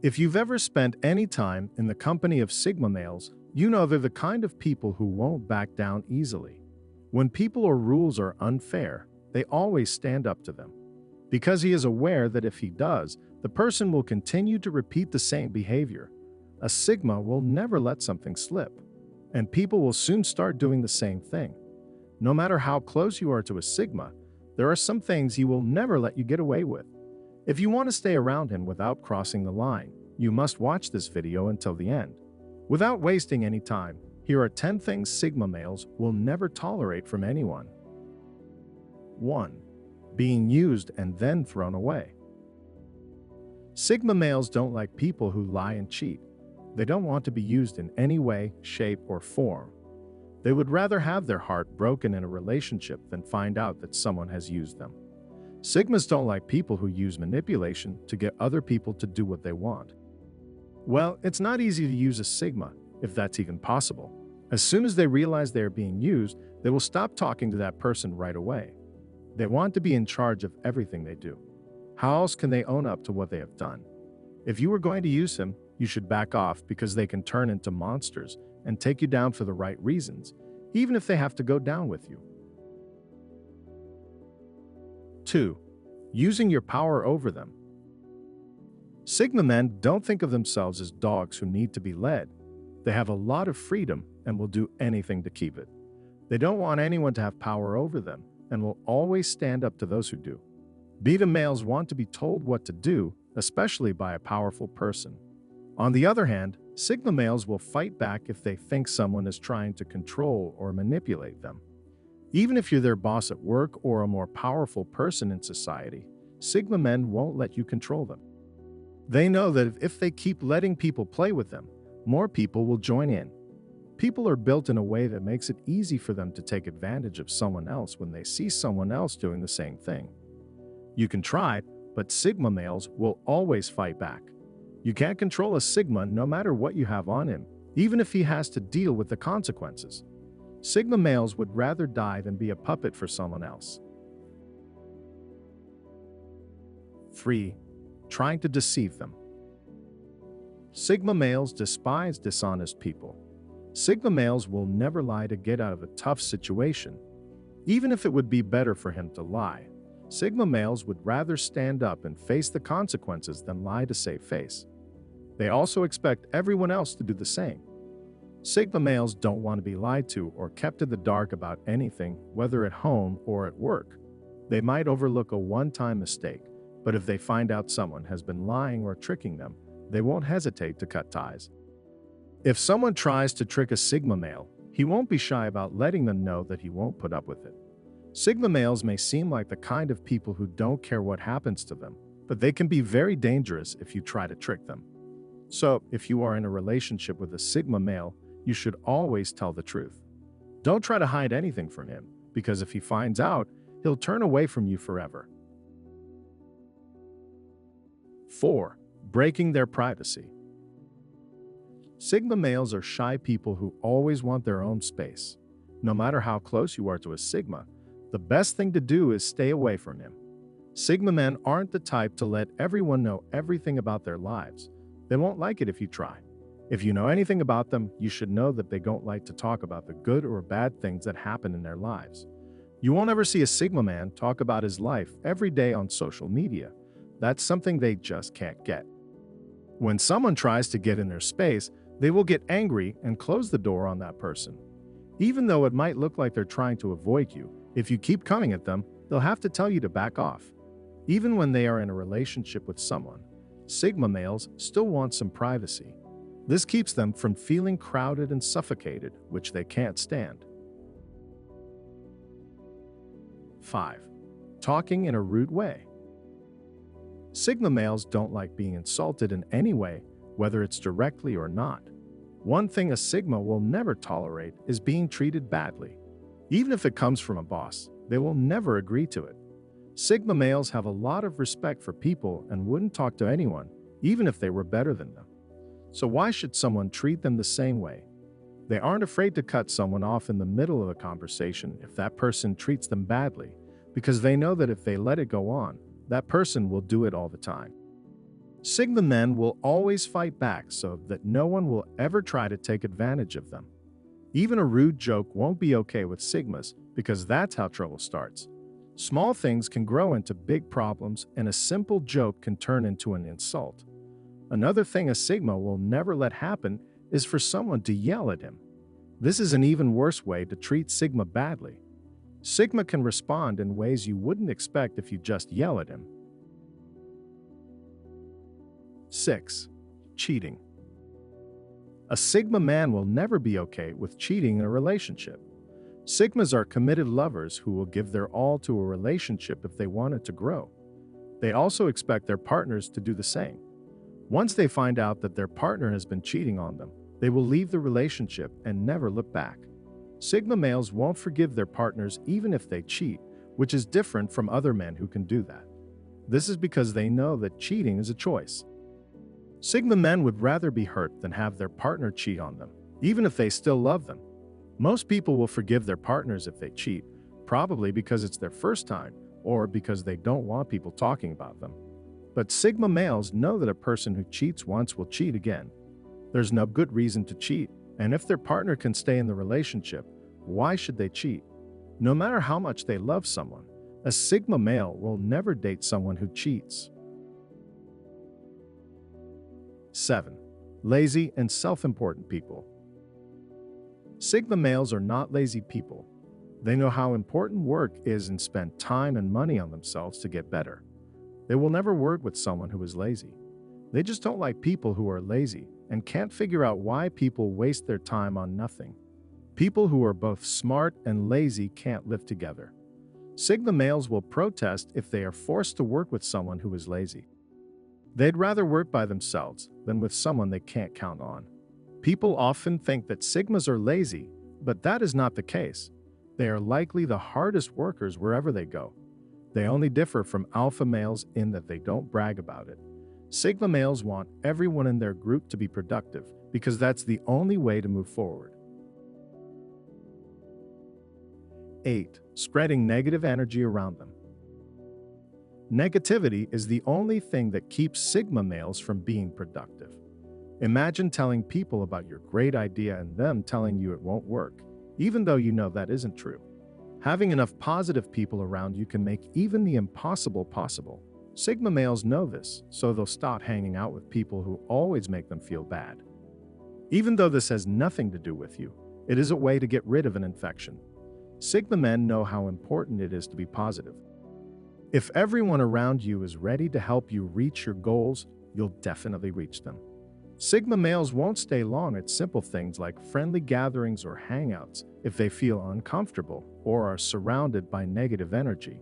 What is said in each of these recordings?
If you've ever spent any time in the company of Sigma males, you know they're the kind of people who won't back down easily. When people or rules are unfair, they always stand up to them. Because he is aware that if he does, the person will continue to repeat the same behavior. A Sigma will never let something slip, and people will soon start doing the same thing. No matter how close you are to a Sigma, there are some things he will never let you get away with. If you want to stay around him without crossing the line, you must watch this video until the end. Without wasting any time, here are 10 things Sigma males will never tolerate from anyone. 1. Being used and then thrown away. Sigma males don't like people who lie and cheat. They don't want to be used in any way, shape, or form. They would rather have their heart broken in a relationship than find out that someone has used them. Sigmas don't like people who use manipulation to get other people to do what they want. Well, it's not easy to use a Sigma, if that's even possible. As soon as they realize they are being used, they will stop talking to that person right away. They want to be in charge of everything they do. How else can they own up to what they have done? If you were going to use him, you should back off because they can turn into monsters and take you down for the right reasons, even if they have to go down with you. 2. Using your power over them. Sigma men don't think of themselves as dogs who need to be led. They have a lot of freedom and will do anything to keep it. They don't want anyone to have power over them and will always stand up to those who do. Beta males want to be told what to do, especially by a powerful person. On the other hand, Sigma males will fight back if they think someone is trying to control or manipulate them. Even if you're their boss at work or a more powerful person in society, Sigma men won't let you control them. They know that if they keep letting people play with them, more people will join in. People are built in a way that makes it easy for them to take advantage of someone else when they see someone else doing the same thing. You can try, but Sigma males will always fight back. You can't control a Sigma no matter what you have on him, even if he has to deal with the consequences. Sigma males would rather die than be a puppet for someone else. 3. Trying to deceive them. Sigma males despise dishonest people. Sigma males will never lie to get out of a tough situation. Even if it would be better for him to lie, Sigma males would rather stand up and face the consequences than lie to save face. They also expect everyone else to do the same. Sigma males don't want to be lied to or kept in the dark about anything, whether at home or at work. They might overlook a one-time mistake, but if they find out someone has been lying or tricking them, they won't hesitate to cut ties. If someone tries to trick a Sigma male, he won't be shy about letting them know that he won't put up with it. Sigma males may seem like the kind of people who don't care what happens to them, but they can be very dangerous if you try to trick them. So, if you are in a relationship with a Sigma male, you should always tell the truth. Don't try to hide anything from him, because if he finds out, he'll turn away from you forever. 4. Breaking their privacy. Sigma males are shy people who always want their own space. No matter how close you are to a Sigma, the best thing to do is stay away from him. Sigma men aren't the type to let everyone know everything about their lives. They won't like it if you try. If you know anything about them, you should know that they don't like to talk about the good or bad things that happen in their lives. You won't ever see a Sigma man talk about his life every day on social media. That's something they just can't get. When someone tries to get in their space, they will get angry and close the door on that person. Even though it might look like they're trying to avoid you, if you keep coming at them, they'll have to tell you to back off. Even when they are in a relationship with someone, Sigma males still want some privacy. This keeps them from feeling crowded and suffocated, which they can't stand. 5. Talking in a rude way. Sigma males don't like being insulted in any way, whether it's directly or not. One thing a Sigma will never tolerate is being treated badly. Even if it comes from a boss, they will never agree to it. Sigma males have a lot of respect for people and wouldn't talk to anyone, even if they were better than them. So why should someone treat them the same way? They aren't afraid to cut someone off in the middle of a conversation if that person treats them badly, because they know that if they let it go on, that person will do it all the time. Sigma men will always fight back so that no one will ever try to take advantage of them. Even a rude joke won't be okay with Sigmas because that's how trouble starts. Small things can grow into big problems, and a simple joke can turn into an insult. Another thing a Sigma will never let happen is for someone to yell at him. This is an even worse way to treat Sigma badly. Sigma can respond in ways you wouldn't expect if you just yell at him. 6. Cheating. A Sigma man will never be okay with cheating in a relationship. Sigmas are committed lovers who will give their all to a relationship if they want it to grow. They also expect their partners to do the same. Once they find out that their partner has been cheating on them, they will leave the relationship and never look back. Sigma males won't forgive their partners even if they cheat, which is different from other men who can do that. This is because they know that cheating is a choice. Sigma men would rather be hurt than have their partner cheat on them, even if they still love them. Most people will forgive their partners if they cheat, probably because it's their first time or because they don't want people talking about them. But Sigma males know that a person who cheats once will cheat again. There's no good reason to cheat, and if their partner can stay in the relationship, why should they cheat? No matter how much they love someone, a Sigma male will never date someone who cheats. 7. Lazy and self-important people. Sigma males are not lazy people. They know how important work is and spend time and money on themselves to get better. They will never work with someone who is lazy. They just don't like people who are lazy and can't figure out why people waste their time on nothing. People who are both smart and lazy can't live together. Sigma males will protest if they are forced to work with someone who is lazy. They'd rather work by themselves than with someone they can't count on. People often think that Sigmas are lazy, but that is not the case. They are likely the hardest workers wherever they go. They only differ from alpha males in that they don't brag about it. Sigma males want everyone in their group to be productive because that's the only way to move forward. 8. Spreading negative energy around them. Negativity is the only thing that keeps Sigma males from being productive. Imagine telling people about your great idea and them telling you it won't work, even though you know that isn't true. Having enough positive people around you can make even the impossible possible. Sigma males know this, so they'll stop hanging out with people who always make them feel bad. Even though this has nothing to do with you, it is a way to get rid of an infection. Sigma men know how important it is to be positive. If everyone around you is ready to help you reach your goals, you'll definitely reach them. Sigma males won't stay long at simple things like friendly gatherings or hangouts if they feel uncomfortable or are surrounded by negative energy.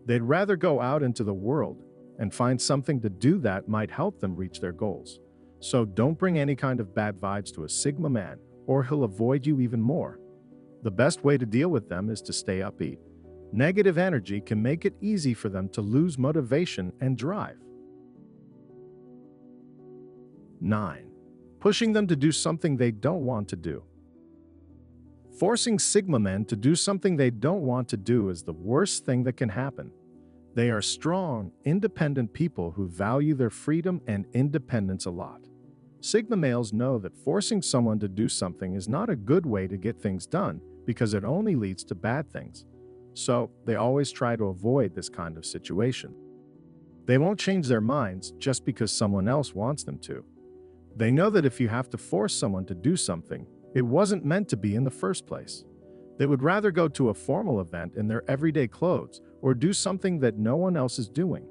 They'd rather go out into the world and find something to do that might help them reach their goals. So don't bring any kind of bad vibes to a Sigma man, or he'll avoid you even more. The best way to deal with them is to stay upbeat. Negative energy can make it easy for them to lose motivation and drive. 9. Pushing them to do something they don't want to do. Forcing Sigma men to do something they don't want to do is the worst thing that can happen. They are strong, independent people who value their freedom and independence a lot. Sigma males know that forcing someone to do something is not a good way to get things done because it only leads to bad things. So they always try to avoid this kind of situation. They won't change their minds just because someone else wants them to. They know that if you have to force someone to do something, it wasn't meant to be in the first place. They would rather go to a formal event in their everyday clothes or do something that no one else is doing.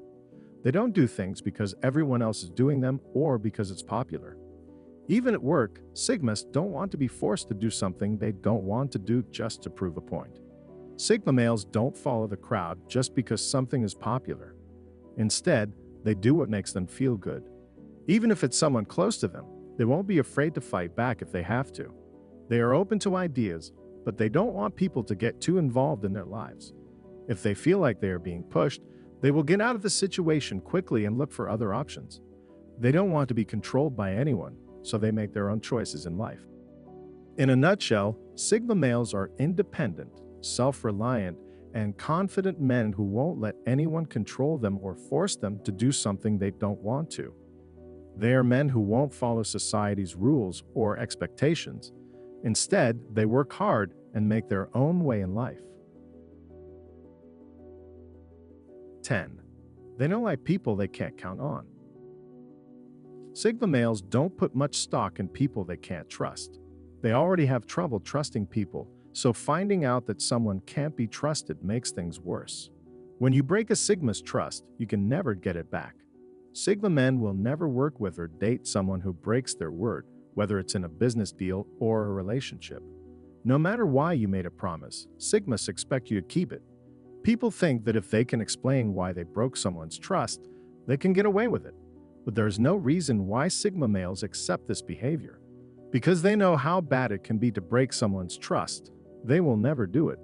They don't do things because everyone else is doing them or because it's popular. Even at work, Sigmas don't want to be forced to do something they don't want to do just to prove a point. Sigma males don't follow the crowd just because something is popular. Instead, they do what makes them feel good. Even if it's someone close to them, they won't be afraid to fight back if they have to. They are open to ideas, but they don't want people to get too involved in their lives. If they feel like they are being pushed, they will get out of the situation quickly and look for other options. They don't want to be controlled by anyone, so they make their own choices in life. In a nutshell, Sigma males are independent, self-reliant, and confident men who won't let anyone control them or force them to do something they don't want to. They are men who won't follow society's rules or expectations. Instead, they work hard and make their own way in life. 10. They don't like people they can't count on. Sigma males don't put much stock in people they can't trust. They already have trouble trusting people, so finding out that someone can't be trusted makes things worse. When you break a Sigma's trust, you can never get it back. Sigma men will never work with or date someone who breaks their word, whether it's in a business deal or a relationship. No matter why you made a promise, Sigmas expect you to keep it. People think that if they can explain why they broke someone's trust, they can get away with it. But there's no reason why Sigma males accept this behavior. Because they know how bad it can be to break someone's trust, they will never do it.